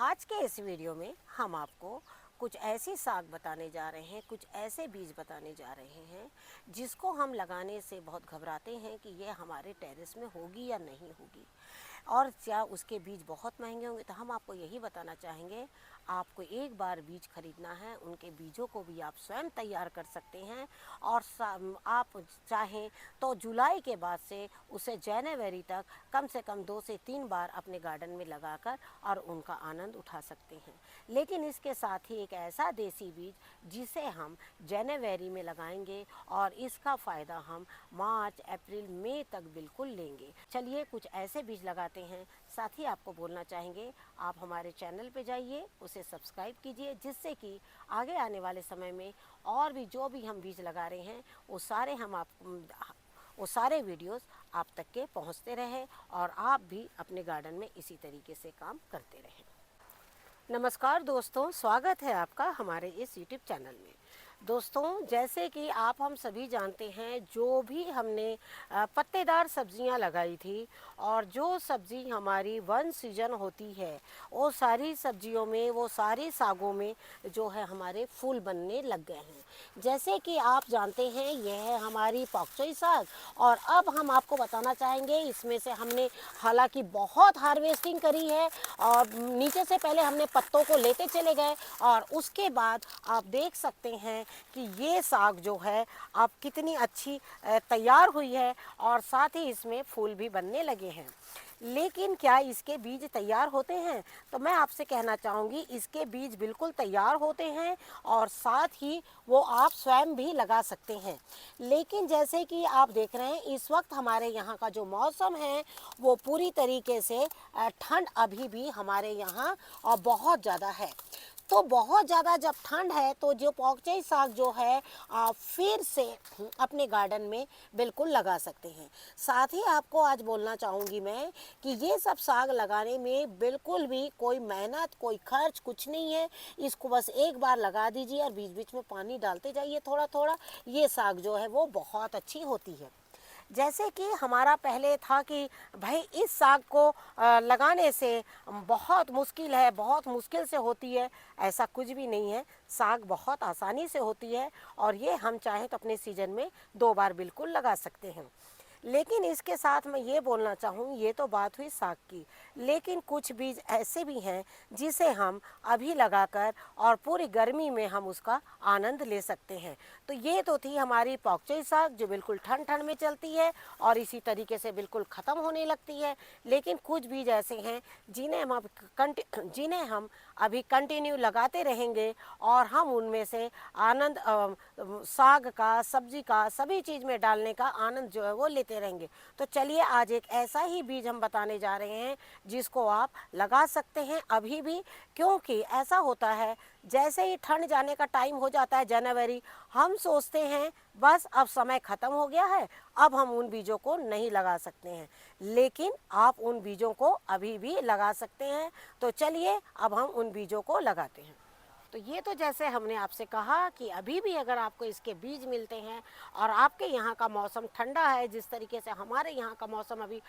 आज के इस वीडियो में हम आपको कुछ ऐसी साग बताने जा रहे हैं, कुछ ऐसे बीज बताने जा रहे हैं जिसको हम लगाने से बहुत घबराते हैं कि ये हमारे टेरेस में होगी या नहीं होगी, और क्या उसके बीज बहुत महंगे होंगे। तो हम आपको यही बताना चाहेंगे, आपको एक बार बीज खरीदना है, उनके बीजों को भी आप स्वयं तैयार कर सकते हैं। और आप चाहें तो जुलाई के बाद से उसे जनवरी तक कम से कम 2 से 3 बार अपने गार्डन में लगाकर और उनका आनंद उठा सकते हैं। लेकिन इसके साथ ही एक ऐसा देसी बीज जिसे हम जनवरी में लगाएंगे और इसका फ़ायदा हम मार्च, अप्रैल, मई तक बिल्कुल लेंगे। चलिए कुछ ऐसे बीज लगाते हैं। साथ ही आपको बोलना चाहेंगे, आप हमारे चैनल पे जाइए, उसे सब्सक्राइब कीजिए, जिससे कि आगे आने वाले समय में और भी जो भी हम बीज लगा रहे हैं वो सारे वीडियोस आप तक के पहुंचते रहे और आप भी अपने गार्डन में इसी तरीके से काम करते रहें। नमस्कार दोस्तों, स्वागत है आपका हमारे इस यूट्यूब चैनल में। दोस्तों, जैसे कि हम सभी जानते हैं, जो भी हमने पत्तेदार सब्जियां लगाई थी और जो सब्जी हमारी वन सीजन होती है, वो सारी सब्जियों में, वो सारी सागों में जो है हमारे फूल बनने लग गए हैं। जैसे कि आप जानते हैं, यह है हमारी पॉकचोई साग। और अब हम आपको बताना चाहेंगे, इसमें से हमने हालांकि बहुत हार्वेस्टिंग करी है और नीचे से पहले हमने पत्तों को लेते चले गए और उसके बाद आप देख सकते हैं कि ये साग जो है अब कितनी अच्छी तैयार हुई है और साथ ही इसमें फूल भी बनने लगे हैं। लेकिन क्या इसके बीज तैयार होते हैं? तो मैं आपसे कहना चाहूँगी, इसके बीज बिल्कुल तैयार होते हैं और साथ ही वो आप स्वयं भी लगा सकते हैं। लेकिन जैसे कि आप देख रहे हैं, इस वक्त हमारे यहाँ का जो मौसम है वो पूरी तरीके से ठंड अभी भी हमारे यहाँ बहुत ज़्यादा है। तो बहुत ज़्यादा जब ठंड है तो जो पॉकचोई साग जो है आप फिर से अपने गार्डन में बिल्कुल लगा सकते हैं। साथ ही आपको आज बोलना चाहूँगी मैं कि ये सब साग लगाने में बिल्कुल भी कोई मेहनत, कोई खर्च कुछ नहीं है। इसको बस एक बार लगा दीजिए और बीच बीच में पानी डालते जाइए थोड़ा थोड़ा। ये साग जो है वो बहुत अच्छी होती है। जैसे कि हमारा पहले था कि भाई इस साग को लगाने से बहुत मुश्किल है, बहुत मुश्किल से होती है। ऐसा कुछ भी नहीं है, साग बहुत आसानी से होती है और ये हम चाहें तो अपने सीजन में 2 बार बिल्कुल लगा सकते हैं। लेकिन इसके साथ मैं ये बोलना चाहूँ, ये तो बात हुई साग की, लेकिन कुछ बीज ऐसे भी हैं जिसे हम अभी लगाकर और पूरी गर्मी में हम उसका आनंद ले सकते हैं। तो ये तो थी हमारी पॉकचोई साग जो बिल्कुल ठंड ठंड में चलती है और इसी तरीके से बिल्कुल ख़त्म होने लगती है। लेकिन कुछ बीज ऐसे हैं जिन्हें हम अभी कंटिन्यू लगाते रहेंगे और हम उनमें से आनंद साग का, सब्जी का, सभी चीज़ में डालने का आनंद जो है वो लेते रहेंगे। तो चलिए आज एक ऐसा ही बीज हम बताने जा रहे हैं जिसको आप लगा सकते हैं अभी भी। क्योंकि ऐसा होता है, जैसे ही ठंड जाने का टाइम हो जाता है जनवरी, हम सोचते हैं बस अब समय ख़त्म हो गया है, अब हम उन बीजों को नहीं लगा सकते हैं। लेकिन आप उन बीजों को अभी भी लगा सकते हैं। तो चलिए अब हम उन बीजों को लगाते हैं। तो ये तो जैसे हमने आपसे कहा कि अभी भी अगर आपको इसके बीज मिलते हैं और आपके यहाँ का मौसम ठंडा है, जिस तरीके से हमारे यहाँ का मौसम अभी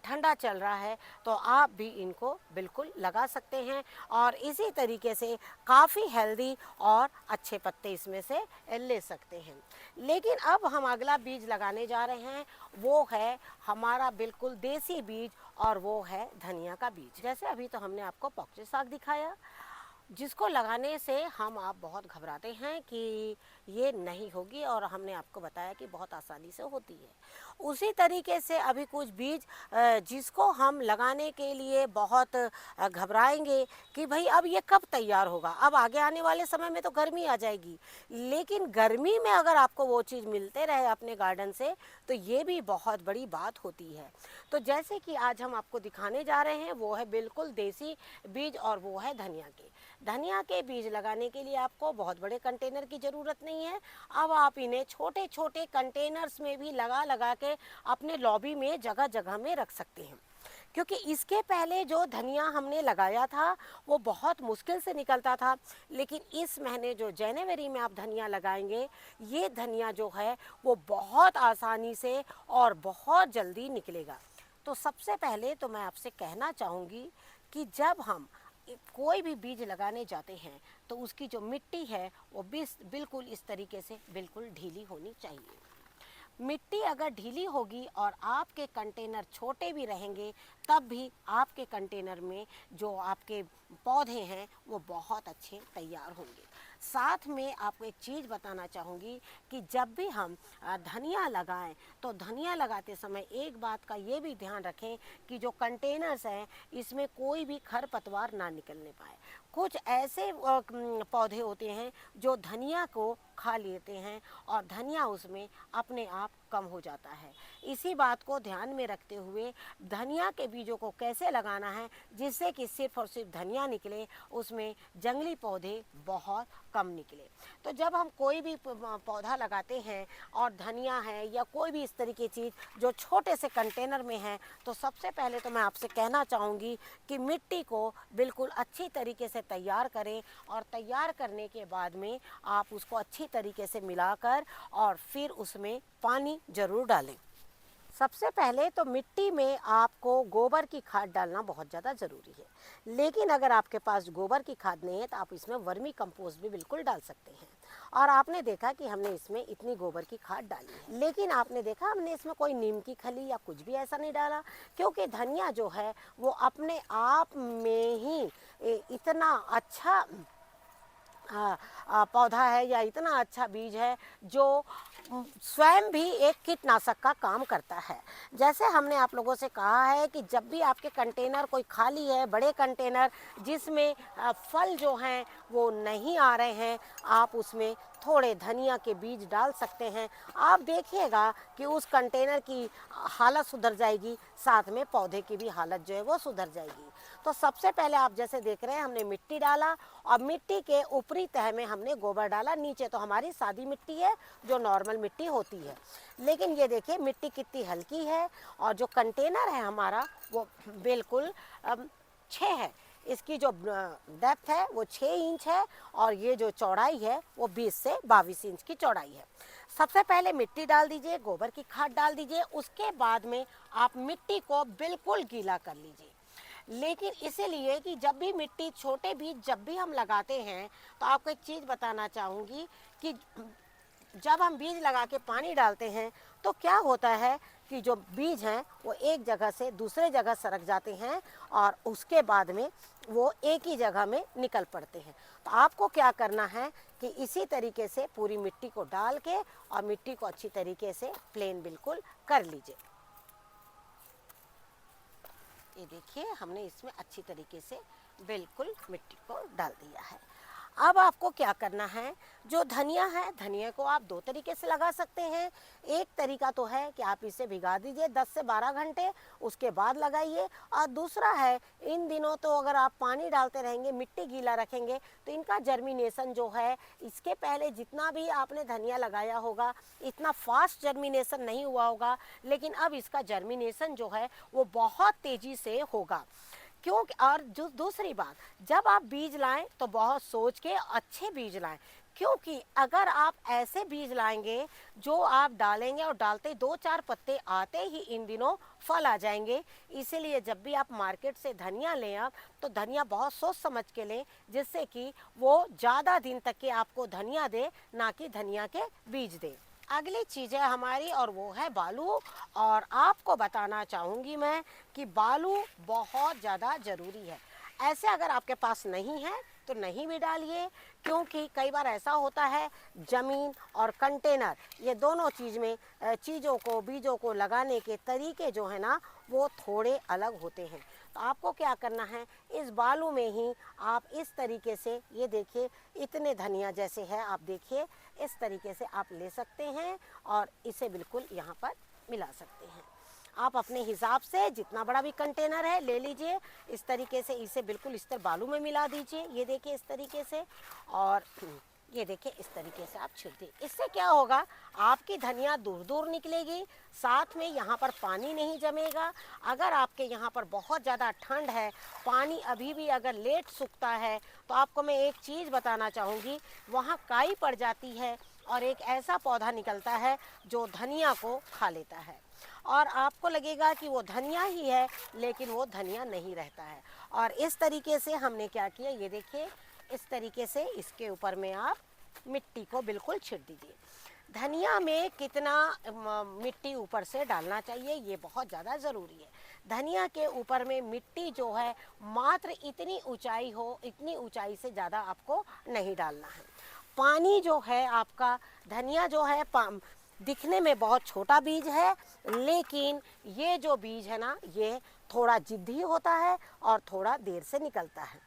ठंडा चल रहा है, तो आप भी इनको बिल्कुल लगा सकते हैं और इसी तरीके से काफ़ी हेल्दी और अच्छे पत्ते इसमें से ले सकते हैं। लेकिन अब हम अगला बीज लगाने जा रहे हैं, वो है हमारा बिल्कुल देसी बीज और वो है धनिया का बीज। जैसे अभी तो हमने आपको पॉकचोई साग दिखाया, जिसको लगाने से आप बहुत घबराते हैं कि ये नहीं होगी, और हमने आपको बताया कि बहुत आसानी से होती है। उसी तरीके से अभी कुछ बीज जिसको हम लगाने के लिए बहुत घबराएंगे कि भाई अब ये कब तैयार होगा, अब आगे आने वाले समय में तो गर्मी आ जाएगी। लेकिन गर्मी में अगर आपको वो चीज़ मिलते रहे अपने गार्डन से, तो ये भी बहुत बड़ी बात होती है। तो जैसे कि आज हम आपको दिखाने जा रहे हैं, वो है बिल्कुल देसी बीज और वो है धनिया के। धनिया के बीज लगाने के लिए आपको बहुत बड़े कंटेनर की ज़रूरत नहीं है। अब आप इन्हें छोटे छोटे कंटेनर्स में भी लगा लगा के अपने लॉबी में जगह जगह में रख सकते हैं। क्योंकि इसके पहले जो धनिया हमने लगाया था वो बहुत मुश्किल से निकलता था, लेकिन इस महीने जो जनवरी में आप धनिया लगाएंगे, ये धनिया जो है वो बहुत आसानी से और बहुत जल्दी निकलेगा। तो सबसे पहले तो मैं आपसे कहना चाहूँगी कि जब हम कोई भी बीज लगाने जाते हैं तो उसकी जो मिट्टी है वो बिल्कुल इस तरीके से बिल्कुल ढीली होनी चाहिए। मिट्टी अगर ढीली होगी और आपके कंटेनर छोटे भी रहेंगे तब भी आपके कंटेनर में जो आपके पौधे हैं वो बहुत अच्छे तैयार होंगे। साथ में आपको एक चीज़ बताना चाहूँगी कि जब भी हम धनिया लगाएं तो धनिया लगाते समय एक बात का ये भी ध्यान रखें कि जो कंटेनर्स हैं इसमें कोई भी खरपतवार ना निकलने पाए। कुछ ऐसे पौधे होते हैं जो धनिया को खा लेते हैं और धनिया उसमें अपने आप कम हो जाता है। इसी बात को ध्यान में रखते हुए धनिया के बीजों को कैसे लगाना है जिससे कि सिर्फ और सिर्फ धनिया निकले, उसमें जंगली पौधे बहुत कम निकले। तो जब हम कोई भी पौधा लगाते हैं और धनिया है या कोई भी इस तरीके की चीज़ जो छोटे से कंटेनर में है, तो सबसे पहले तो मैं आपसे कहना चाहूँगी कि मिट्टी को बिल्कुल अच्छी तरीके से तैयार करें और तैयार करने के बाद में आप उसको अच्छी तरीके से मिलाकर और फिर उसमें पानी ज़रूर डालें। सबसे पहले तो मिट्टी में आपको गोबर की खाद डालना बहुत ज़्यादा ज़रूरी है, लेकिन अगर आपके पास गोबर की खाद नहीं है तो आप इसमें वर्मी कंपोस्ट भी बिल्कुल डाल सकते हैं। और आपने देखा कि हमने इसमें इतनी गोबर की खाद डाली है, लेकिन आपने देखा हमने इसमें कोई नीम की खली या कुछ भी ऐसा नहीं डाला, क्योंकि धनिया जो है वो अपने आप में ही इतना अच्छा पौधा है या इतना अच्छा बीज है जो स्वयं भी एक कीटनाशक का काम करता है। जैसे हमने आप लोगों से कहा है कि जब भी आपके कंटेनर कोई खाली है, बड़े कंटेनर जिसमें फल जो हैं वो नहीं आ रहे हैं, आप उसमें थोड़े धनिया के बीज डाल सकते हैं। आप देखिएगा कि उस कंटेनर की हालत सुधर जाएगी, साथ में पौधे की भी हालत जो है वो सुधर जाएगी। तो सबसे पहले आप जैसे देख रहे हैं हमने मिट्टी डाला और मिट्टी के ऊपरी तह में हमने गोबर डाला। नीचे तो हमारी सादी मिट्टी है जो नॉर्मल मिट्टी होती है, लेकिन ये देखिए मिट्टी कितनी हल्की है और जो कंटेनर है हमारा वो बिल्कुल 6 है। इसकी जो डेप्थ है वो 6 इंच है और ये जो चौड़ाई है वो 20 से 22 इंच की चौड़ाई है। सबसे पहले मिट्टी डाल दीजिए, गोबर की खाद डाल दीजिए, उसके बाद में आप मिट्टी को बिल्कुल गीला कर लीजिए। लेकिन इसीलिए कि जब भी मिट्टी छोटे बीज जब भी हम लगाते हैं तो आपको एक चीज़ बताना चाहूँगी कि जब हम बीज लगा के पानी डालते हैं तो क्या होता है कि जो बीज हैं वो एक जगह से दूसरे जगह सरक जाते हैं और उसके बाद में वो एक ही जगह में निकल पड़ते हैं। तो आपको क्या करना है कि इसी तरीके से पूरी मिट्टी को डाल के और मिट्टी को अच्छी तरीके से प्लेन बिल्कुल कर लीजिए। ये देखिए हमने इसमें अच्छी तरीके से बिल्कुल मिट्टी को डाल दिया है। अब आपको क्या करना है, जो धनिया है धनिया को आप 2 तरीके से लगा सकते हैं। एक तरीका तो है कि आप इसे भिगा दीजिए 10 से 12 घंटे, उसके बाद लगाइए। और दूसरा है इन दिनों तो अगर आप पानी डालते रहेंगे, मिट्टी गीला रखेंगे तो इनका जर्मिनेशन जो है इसके पहले जितना भी आपने धनिया लगाया होगा इतना फास्ट जर्मिनेशन नहीं हुआ होगा, लेकिन अब इसका जर्मिनेशन जो है वो बहुत तेज़ी से होगा। क्योंकि और जो दूसरी बात, जब आप बीज लाएं तो बहुत सोच के अच्छे बीज लाएं, क्योंकि अगर आप ऐसे बीज लाएंगे जो आप डालेंगे और डालते 2-4 पत्ते आते ही इन दिनों फल आ जाएंगे। इसीलिए जब भी आप मार्केट से धनिया लें आप तो धनिया बहुत सोच समझ के लें, जिससे कि वो ज़्यादा दिन तक के आपको धनिया दे, ना कि धनिया के बीज दे। अगली चीज़ है हमारी और वो है बालू। और आपको बताना चाहूँगी मैं कि बालू बहुत ज़्यादा ज़रूरी है। ऐसे अगर आपके पास नहीं है तो नहीं भी डालिए, क्योंकि कई बार ऐसा होता है ज़मीन और कंटेनर ये दोनों चीज़ों को बीजों को लगाने के तरीके जो है ना वो थोड़े अलग होते हैं। तो आपको क्या करना है, इस बालू में ही आप इस तरीके से ये देखिए इतने धनिया जैसे है, आप देखिए इस तरीके से आप ले सकते हैं और इसे बिल्कुल यहाँ पर मिला सकते हैं। आप अपने हिसाब से जितना बड़ा भी कंटेनर है ले लीजिए, इस तरीके से इसे बिल्कुल इस तरह बालू में मिला दीजिए। ये देखिए इस तरीके से, और ये देखिए इस तरीके से आप छिड़किए। इससे क्या होगा, आपकी धनिया दूर दूर निकलेगी, साथ में यहाँ पर पानी नहीं जमेगा। अगर आपके यहाँ पर बहुत ज़्यादा ठंड है, पानी अभी भी अगर लेट सूखता है, तो आपको मैं एक चीज़ बताना चाहूँगी, वहाँ काई पड़ जाती है और एक ऐसा पौधा निकलता है जो धनिया को खा लेता है और आपको लगेगा कि वो धनिया ही है, लेकिन वो धनिया नहीं रहता है। और इस तरीके से हमने क्या किया, ये देखिए इस तरीके से इसके ऊपर में आप मिट्टी को बिल्कुल छिट दीजिए। धनिया में कितना मिट्टी ऊपर से डालना चाहिए ये बहुत ज़्यादा ज़रूरी है। धनिया के ऊपर में मिट्टी जो है मात्र इतनी ऊंचाई हो, इतनी ऊंचाई से ज़्यादा आपको नहीं डालना है। पानी जो है आपका, धनिया जो है दिखने में बहुत छोटा बीज है, लेकिन ये जो बीज है ना ये थोड़ा जिद्दी होता है और थोड़ा देर से निकलता है।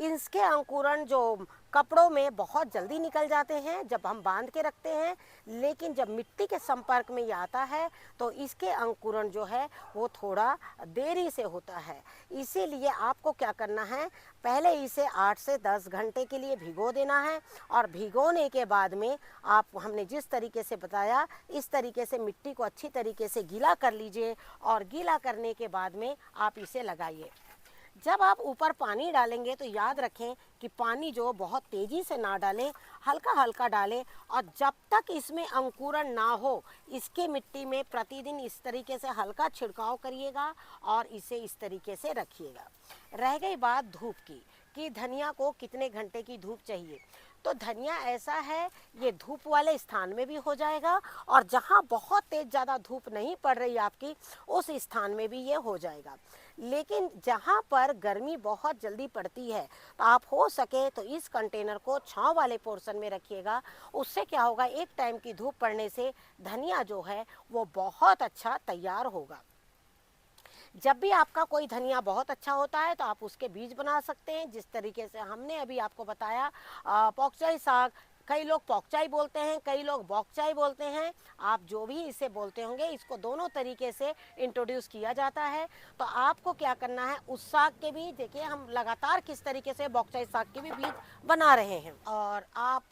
इसके अंकुरण जो कपड़ों में बहुत जल्दी निकल जाते हैं जब हम बांध के रखते हैं, लेकिन जब मिट्टी के संपर्क में ये आता है तो इसके अंकुरण जो है वो थोड़ा देरी से होता है। इसीलिए आपको क्या करना है, पहले इसे 8 से 10 घंटे के लिए भिगो देना है और भिगोने के बाद में आप, हमने जिस तरीके से बताया इस तरीके से मिट्टी को अच्छी तरीके से गीला कर लीजिए और गीला करने के बाद में आप इसे लगाइए। जब आप ऊपर पानी डालेंगे तो याद रखें कि पानी जो बहुत तेज़ी से ना डालें, हल्का हल्का डालें और जब तक इसमें अंकुरण ना हो इसके मिट्टी में प्रतिदिन इस तरीके से हल्का छिड़काव करिएगा और इसे इस तरीके से रखिएगा। रह गई बात धूप की कि धनिया को कितने घंटे की धूप चाहिए, तो धनिया ऐसा है ये धूप वाले स्थान में भी हो जाएगा और जहाँ बहुत तेज ज़्यादा धूप नहीं पड़ रही आपकी उस स्थान में भी ये हो जाएगा। लेकिन जहाँ पर गर्मी बहुत जल्दी पड़ती है तो आप हो सके तो इस कंटेनर को छांव वाले पोर्शन में रखिएगा। उससे क्या होगा, एक टाइम की धूप पड़ने से धनिया जो है वो बहुत अच्छा तैयार होगा। जब भी आपका कोई धनिया बहुत अच्छा होता है तो आप उसके बीज बना सकते हैं, जिस तरीके से हमने अभी आपको बताया। पॉक्चाई साग, कई लोग पॉक्चाई बोलते हैं, कई लोग बॉक्चाई बोलते हैं, आप जो भी इसे बोलते होंगे, इसको दोनों तरीके से इंट्रोड्यूस किया जाता है। तो आपको क्या करना है, उस साग के बीज देखिए हम लगातार किस तरीके से बॉक्चाई साग के भी बीज बना रहे हैं। और आप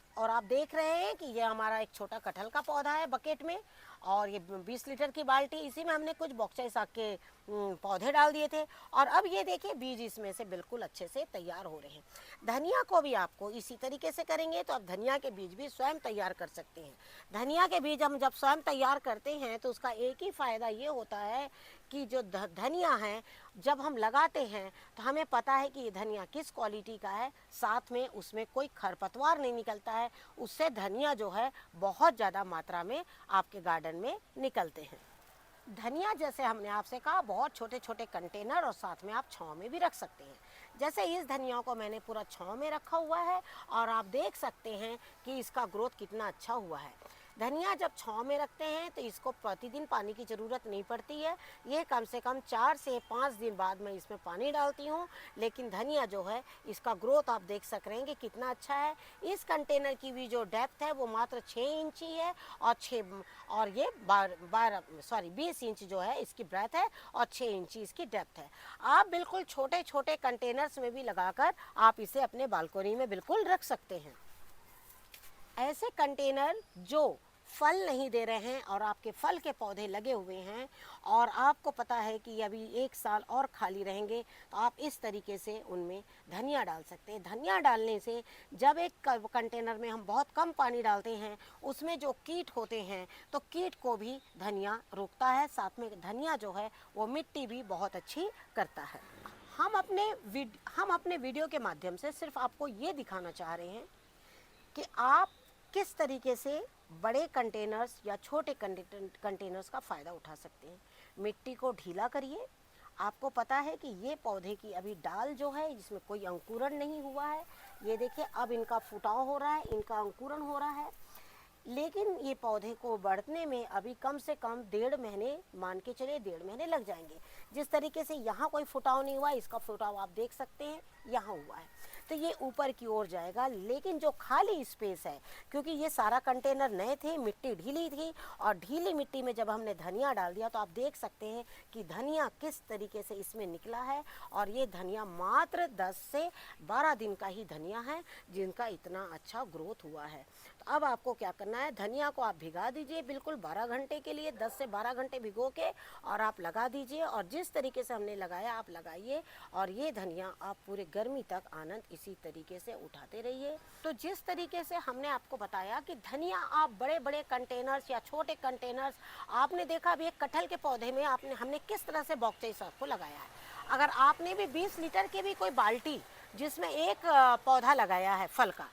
देख रहे हैं कि ये हमारा एक छोटा कटहल का पौधा है बकेट में, और ये 20 लीटर की बाल्टी, इसी में हमने कुछ बॉक्चाई साग के पौधे डाल दिए थे और अब ये देखिए बीज इसमें से बिल्कुल अच्छे से तैयार हो रहे हैं। धनिया को भी आपको इसी तरीके से करेंगे तो आप धनिया के बीज भी स्वयं तैयार कर सकते हैं। धनिया के बीज हम जब स्वयं तैयार करते हैं तो उसका एक ही फ़ायदा ये होता है कि जो धनिया है जब हम लगाते हैं तो हमें पता है कि ये धनिया किस क्वालिटी का है, साथ में उसमें कोई खरपतवार नहीं निकलता है, उससे धनिया जो है बहुत ज़्यादा मात्रा में आपके गार्डन में निकलते हैं। धनिया जैसे हमने आपसे कहा बहुत छोटे छोटे कंटेनर और साथ में आप छांव में भी रख सकते हैं। जैसे इस धनिया को मैंने पूरा छांव में रखा हुआ है और आप देख सकते हैं कि इसका ग्रोथ कितना अच्छा हुआ है। धनिया जब छांव में रखते हैं तो इसको प्रतिदिन पानी की ज़रूरत नहीं पड़ती है, ये कम से कम 4 से 5 दिन बाद मैं इसमें पानी डालती हूँ। लेकिन धनिया जो है इसका ग्रोथ आप देख सक रहे हैं कि कितना अच्छा है। इस कंटेनर की भी जो डेप्थ है वो मात्र 6 इंच ही है और ये 20 इंच जो है इसकी ब्रेथ है और 6 इंच इसकी डेप्थ है। आप बिल्कुल छोटे छोटे कंटेनर्स में भी लगाकर आप इसे अपने बालकोनी में बिल्कुल रख सकते हैं। ऐसे कंटेनर जो फल नहीं दे रहे हैं और आपके फल के पौधे लगे हुए हैं और आपको पता है कि अभी 1 साल और खाली रहेंगे, तो आप इस तरीके से उनमें धनिया डाल सकते हैं। धनिया डालने से जब एक कंटेनर में हम बहुत कम पानी डालते हैं उसमें जो कीट होते हैं तो कीट को भी धनिया रोकता है, साथ में धनिया जो है वो मिट्टी भी बहुत अच्छी करता है। हम अपने वीडियो के माध्यम से सिर्फ आपको ये दिखाना चाह रहे हैं कि आप किस तरीके से बड़े कंटेनर्स या छोटे कंटेनर्स का फ़ायदा उठा सकते हैं। मिट्टी को ढीला करिए। आपको पता है कि ये पौधे की अभी डाल जो है जिसमें कोई अंकुरण नहीं हुआ है, ये देखिए अब इनका फुटाव हो रहा है, इनका अंकुरण हो रहा है, लेकिन ये पौधे को बढ़ने में अभी कम से कम 1.5 महीने, मान के चलिए 1.5 महीने लग जाएंगे। जिस तरीके से यहाँ कोई फुटाव नहीं हुआ, इसका फुटाव आप देख सकते हैं यहाँ हुआ है, तो ये ऊपर की ओर जाएगा। लेकिन जो खाली स्पेस है, क्योंकि ये सारा कंटेनर नए थे, मिट्टी ढीली थी और ढीली मिट्टी में जब हमने धनिया डाल दिया तो आप देख सकते हैं कि धनिया किस तरीके से इसमें निकला है। और ये धनिया मात्र 10 से 12 दिन का ही धनिया है जिनका इतना अच्छा ग्रोथ हुआ है। तो अब आपको क्या करना है, धनिया को आप भिगा दीजिए बिल्कुल 12 घंटे के लिए, 10 से 12 घंटे भिगो के और आप लगा दीजिए। और जिस तरीके से हमने लगाया आप लगाइए और ये धनिया आप पूरे गर्मी तक आनंद इसी तरीके से उठाते रहिए। तो जिस तरीके से हमने आपको बताया कि धनिया आप बड़े बड़े कंटेनर्स या छोटे कंटेनर्स, आपने देखा अभी एक कटहल के पौधे में हमने किस तरह से बॉक्चाई साग को लगाया है। अगर आपने भी 20 लीटर की भी कोई बाल्टी जिसमें एक पौधा लगाया है फल का,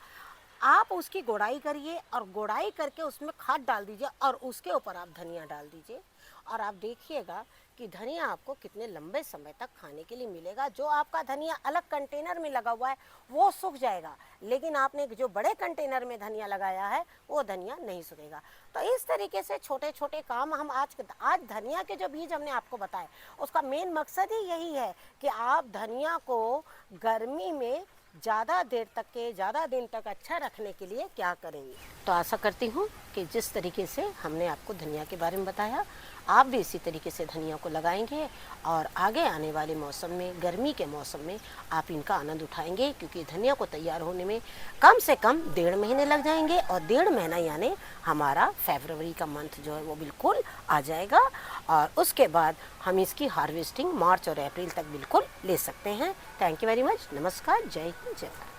आप उसकी गोड़ाई करिए और गोड़ाई करके उसमें खाद डाल दीजिए और उसके ऊपर आप धनिया डाल दीजिए और आप देखिएगा कि धनिया आपको कितने लंबे समय तक खाने के लिए मिलेगा। जो आपका धनिया अलग कंटेनर में लगा हुआ है वो सूख जाएगा, लेकिन आपने जो बड़े कंटेनर में धनिया लगाया है वो धनिया नहीं सूखेगा। तो इस तरीके से छोटे छोटे काम हम आज धनिया के जो बीज हमने आपको बताए उसका मेन मकसद ही यही है कि आप धनिया को गर्मी में ज़्यादा दिन तक अच्छा रखने के लिए क्या करेंगे। तो आशा करती हूँ कि जिस तरीके से हमने आपको धनिया के बारे में बताया आप भी इसी तरीके से धनिया को लगाएंगे और आगे आने वाले मौसम में, गर्मी के मौसम में आप इनका आनंद उठाएंगे, क्योंकि धनिया को तैयार होने में कम से कम 1.5 महीने लग जाएंगे और 1.5 महीना यानी हमारा फरवरी का मंथ जो है वो बिल्कुल आ जाएगा और उसके बाद हम इसकी हार्वेस्टिंग मार्च और अप्रैल तक बिल्कुल ले सकते हैं। Thank you very much. नमस्कार, जय हिंद, जय भारत।